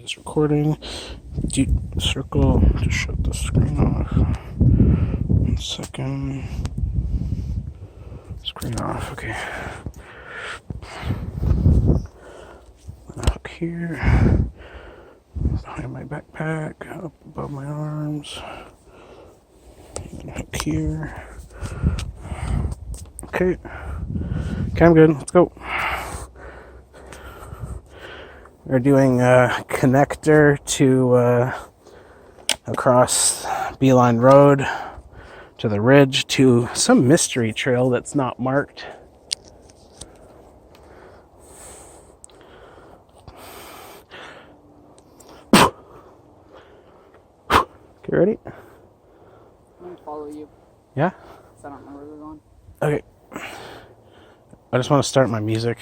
It's recording. Deep circle to shut the screen off. 1 second. Screen off. Okay. Hook here. Behind my backpack. Up above my arms. Hook here. Okay. Okay, I'm good. Let's go. We're doing a connector to across Beeline Road to the ridge to some mystery trail that's not marked. Okay, ready? I'm gonna follow you. Yeah? Because I don't know where we're going. Okay. I just want to start my music.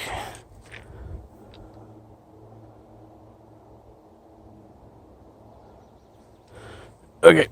Okay.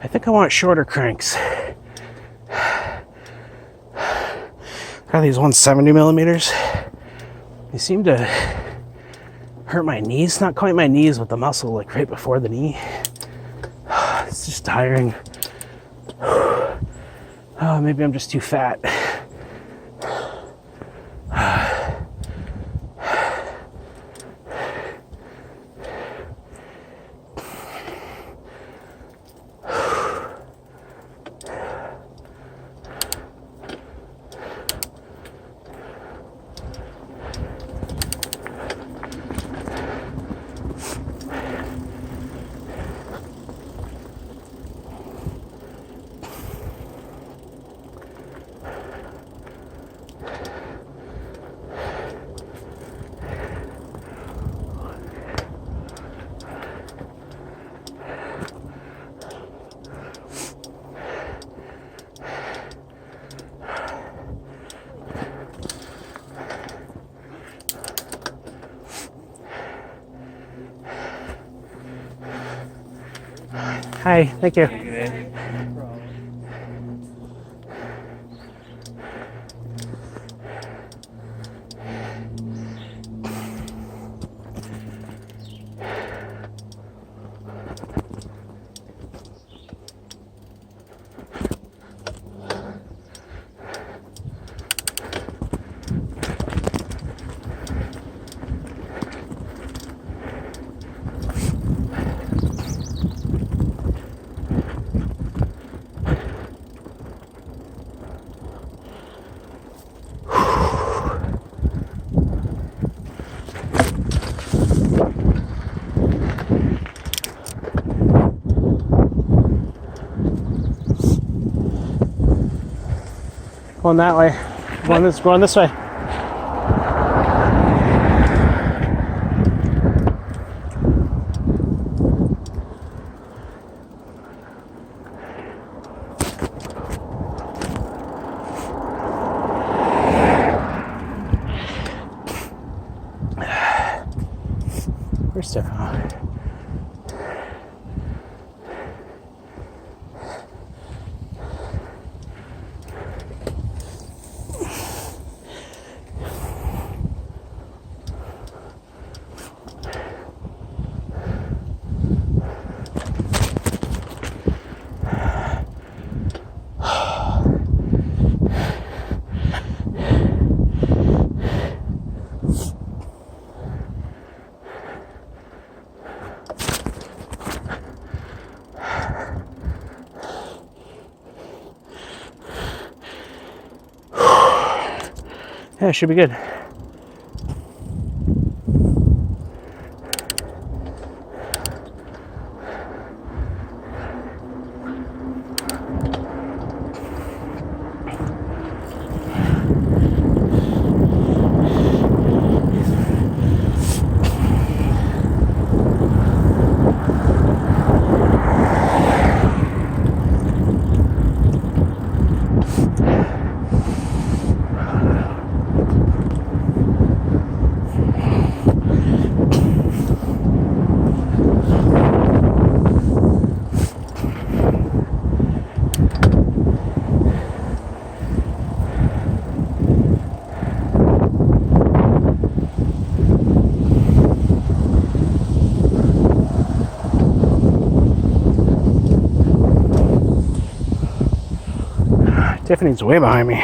I think I want shorter cranks. Got these 170 millimeters. They seem to hurt my knees. Not quite my knees, but the muscle like right before the knee. It's just tiring. Oh, maybe I'm just too fat. Hi, thank you. Going that way. Going this way. Where's Stefan? Yeah, it should be good. Tiffany's way behind me.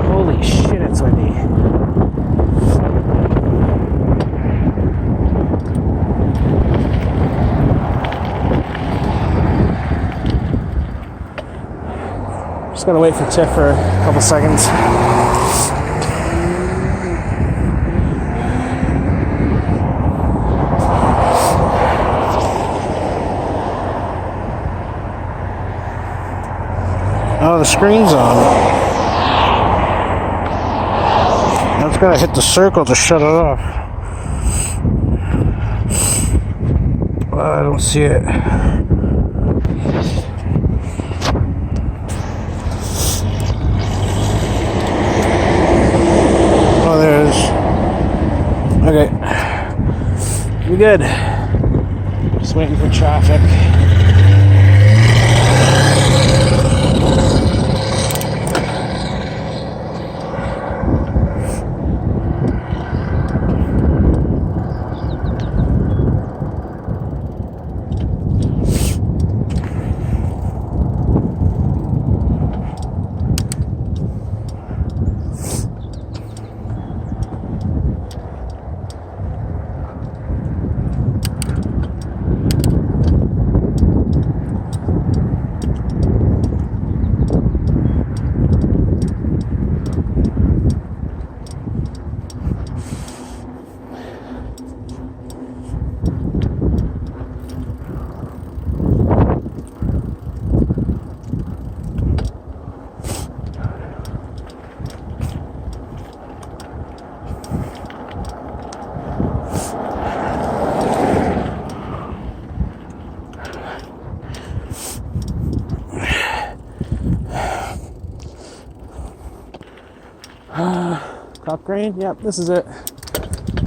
Holy shit, it's windy. Just gonna wait for Tiff for a couple seconds. Oh, the screen's on. I was gonna hit the circle to shut it off. I don't see it. Oh, there it is. Okay. We good. Just waiting for traffic. Cochrane, yep, this is it.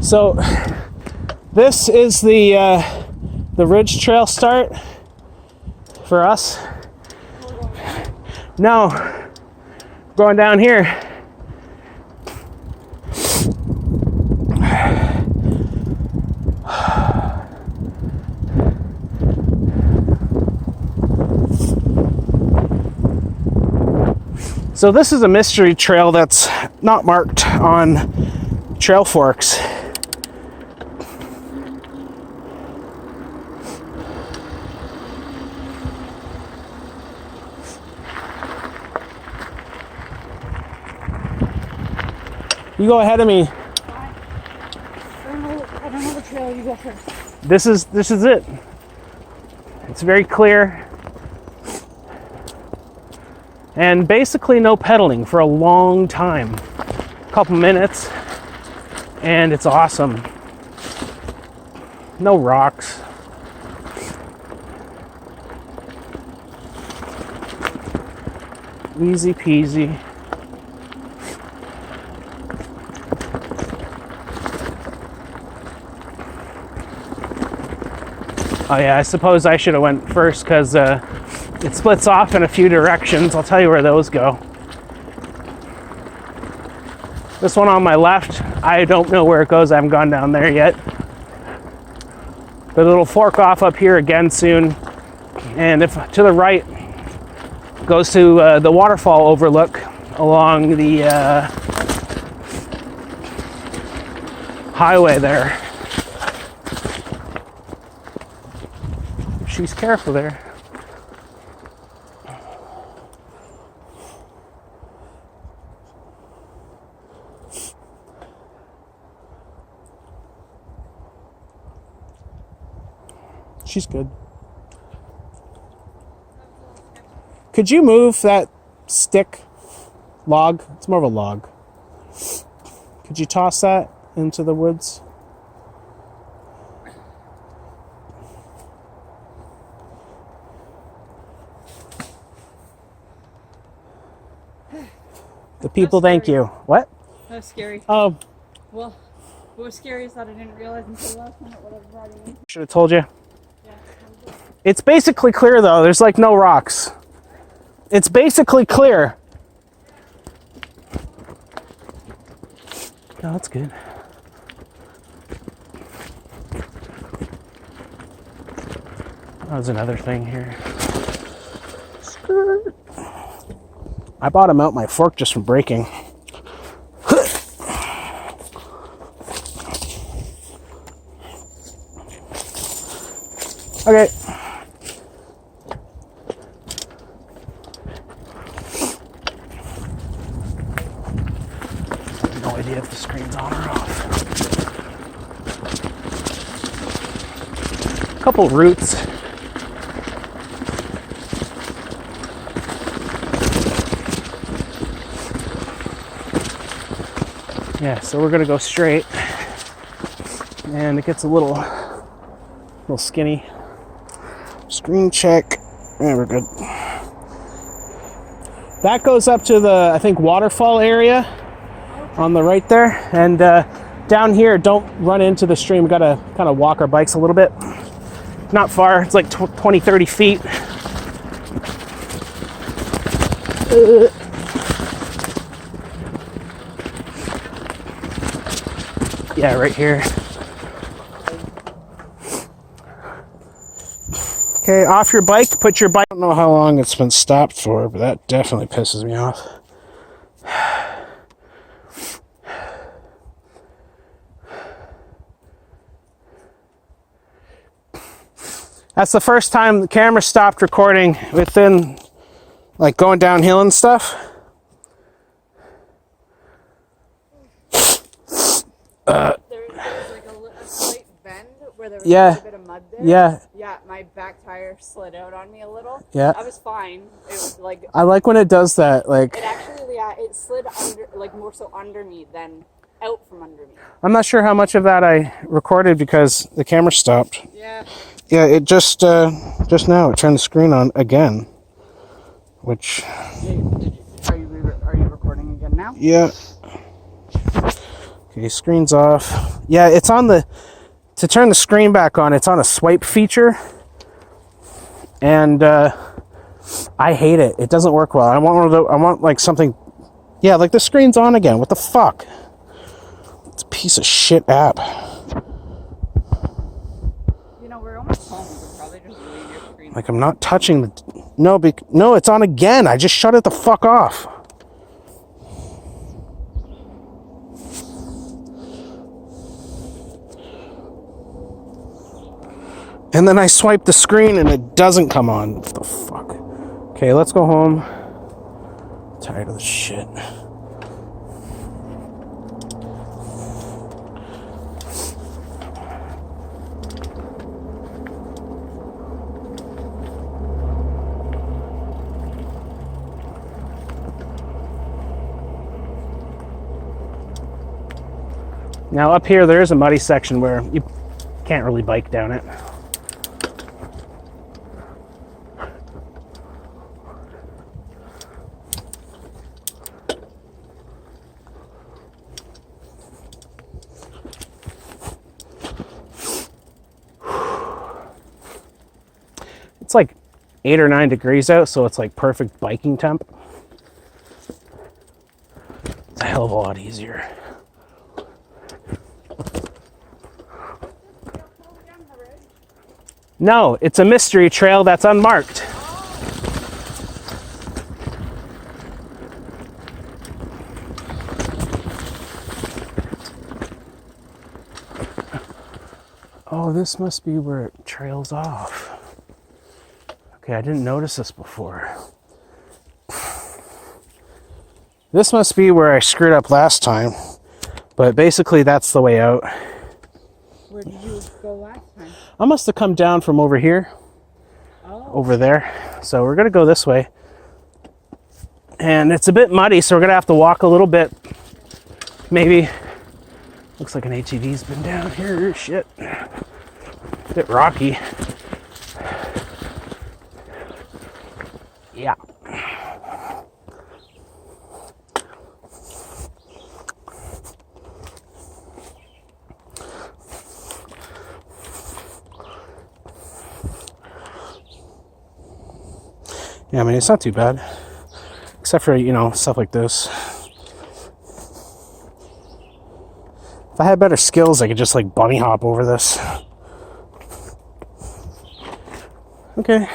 So this is the Ridge Trail start for us. No, going down here. So this is a mystery trail that's not marked on Trailforks. You go ahead of me. I don't know the trail. You go first. This is it. It's very clear. And basically no pedaling for a long time. A couple minutes. And it's awesome. No rocks. Easy peasy. Oh yeah, I suppose I should have went first because it splits off in a few directions. I'll tell you where those go. This one on my left, I don't know where it goes. I haven't gone down there yet. But it'll fork off up here again soon. And if to the right goes to the waterfall overlook along the highway there. She's careful there. She's good. Could you move that stick log? It's more of a log. Could you toss that into the woods? The people thank you. What? That was scary. Oh, Well, what was scary is that I didn't realize until the last minute what I was riding into. should have told you. Yeah. It's basically clear though. There's like no rocks. It's basically clear. Oh, that's good. That was another thing here. Skirt. I bought him out my fork just from breaking. Okay. No idea if the screen's on or off. Couple roots. Yeah, so we're gonna go straight, and it gets a little skinny. Screen check, and we're good. That goes up to the, I think, waterfall area on the right there, and down here, don't run into the stream. We gotta kind of walk our bikes a little bit. Not far, it's like 20, 30 feet. Yeah, right here. Okay, off your bike, put your bike. I don't know how long it's been stopped for, but that definitely pisses me off. That's the first time the camera stopped recording within, like, going downhill and stuff. There was like a slight bend where there was Yeah. a bit of mud there. Yeah. Yeah, my back tire slid out on me a little. Yeah. I was fine. It was like I like when it does that. Like, it actually, yeah, it slid under, like more so under me than out from under me. I'm not sure how much of that I recorded because the camera stopped. Yeah. Yeah, it just now it turned the screen on again, which. Are you recording again now? Yeah. Okay, screen's off. Yeah, it's on the. To turn the screen back on, it's on a swipe feature, and I hate it. It doesn't work well. I want like something. Yeah, like the screen's on again. What the fuck? It's a piece of shit app. You know, we're almost home. We could probably just leave your screen. Like I'm not touching the. No, it's on again. I just shut it the fuck off. And then I swipe the screen and it doesn't come on. What the fuck? Okay, let's go home. I'm tired of this shit. Now up here, there is a muddy section where you can't really bike down it. It's like 8 or 9 degrees out, so it's like perfect biking temp. It's a hell of a lot easier. No, it's a mystery trail that's unmarked. Oh, this must be where it trails off. Okay, I didn't notice this before. This must be where I screwed up last time, but basically that's the way out. Where did you go last time? I must have come down from over here, over there. So we're gonna go this way. And it's a bit muddy, so we're gonna have to walk a little bit. Maybe, looks like an ATV's been down here, shit. Bit rocky. Yeah. Yeah, I mean, it's not too bad. Except for, you know, stuff like this. If I had better skills, I could just, like, bunny hop over this. Okay.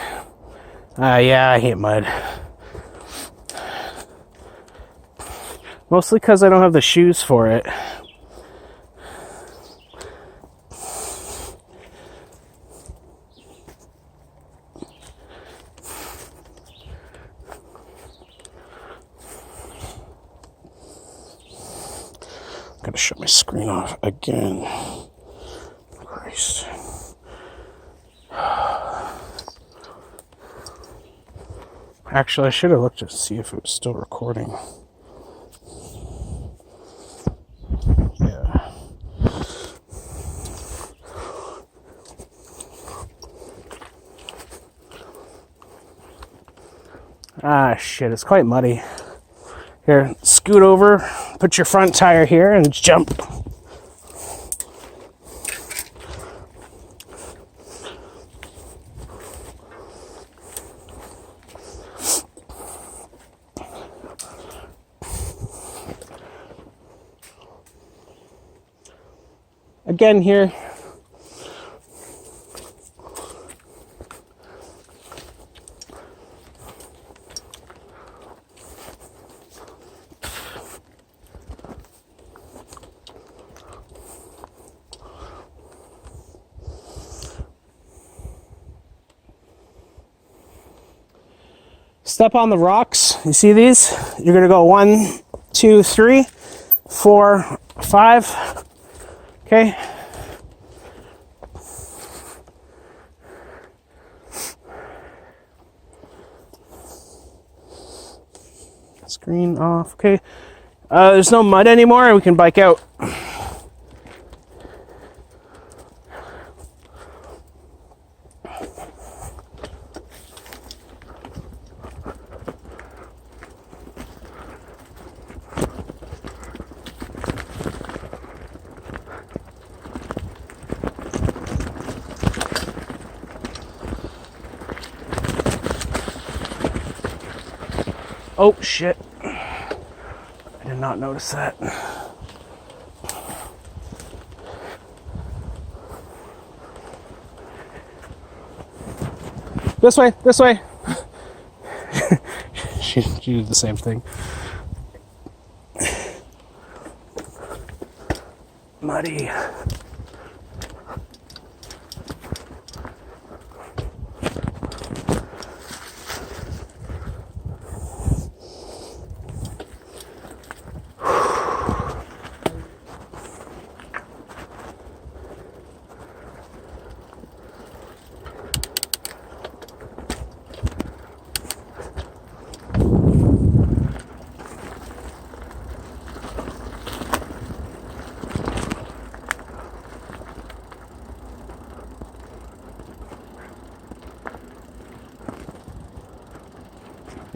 Yeah, I hate mud. Mostly because I don't have the shoes for it. Gotta shut my screen off again. Christ. Actually, I should have looked to see if it was still recording. Yeah. Ah, shit, it's quite muddy. Here, scoot over, put your front tire here, and jump. Again here. Step on the rocks. You see these? You're gonna go 1, 2, 3, 4, 5. Okay. Screen off. Okay. There's no mud anymore, and we can bike out. Oh, shit. I did not notice that. This way, this way. she did the same thing. Muddy.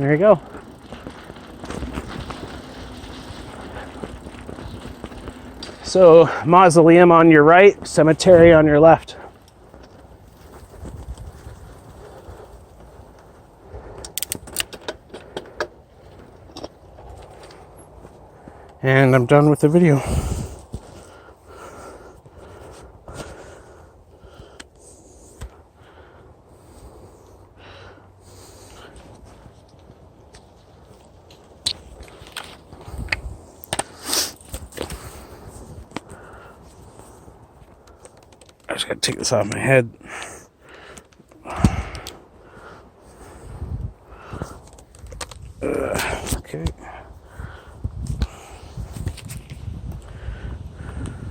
There you go. So, mausoleum on your right, cemetery on your left. And I'm done with the video. I just gotta take this off my head. Okay.